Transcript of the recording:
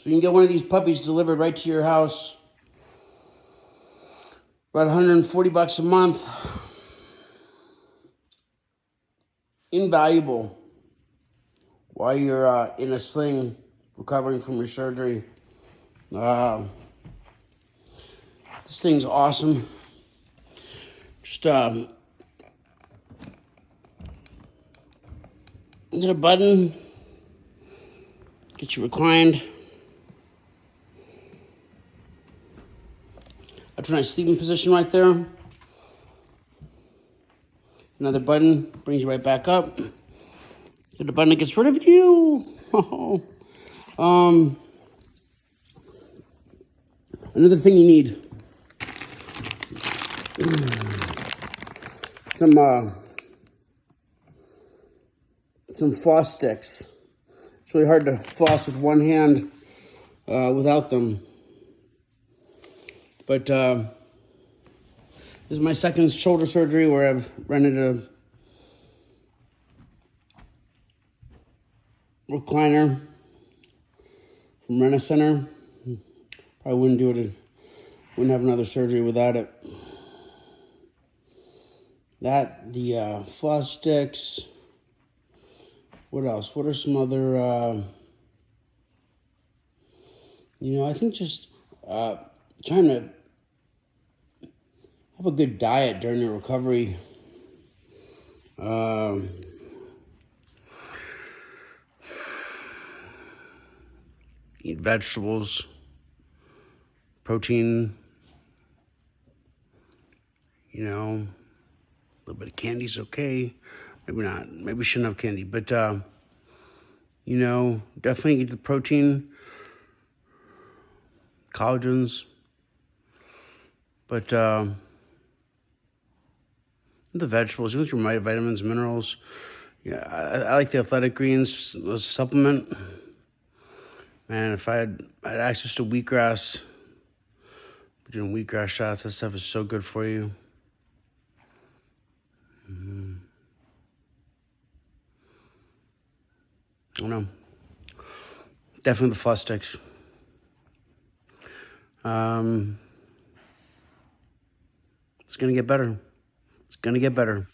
So you can get one of these puppies delivered right to your house. About 140 bucks a month. Invaluable while you're in a sling recovering from your surgery. This thing's awesome. Just get a button, get you reclined. That's a nice sleeping position right there. Another button brings you right back up. Get a button that gets rid of you. Another thing you need. Some floss sticks. It's really hard to floss with one hand without them. But this is my second shoulder surgery where I've rented a recliner from Rent-A-Center. Probably wouldn't do it. Wouldn't have another surgery without it. That, the floss sticks. What else? What are some other, I think just trying to have a good diet during your recovery. Eat vegetables, protein, a little bit of candy's okay. Maybe not. Maybe we shouldn't have candy. But, definitely eat the protein, collagens. But the vegetables, with your vitamins, minerals. Yeah, I like the athletic greens, those supplement. Man, if I had access to wheatgrass, doing wheatgrass shots, that stuff is so good for you. I don't know. Definitely the floss sticks. It's going to get better. It's going to get better.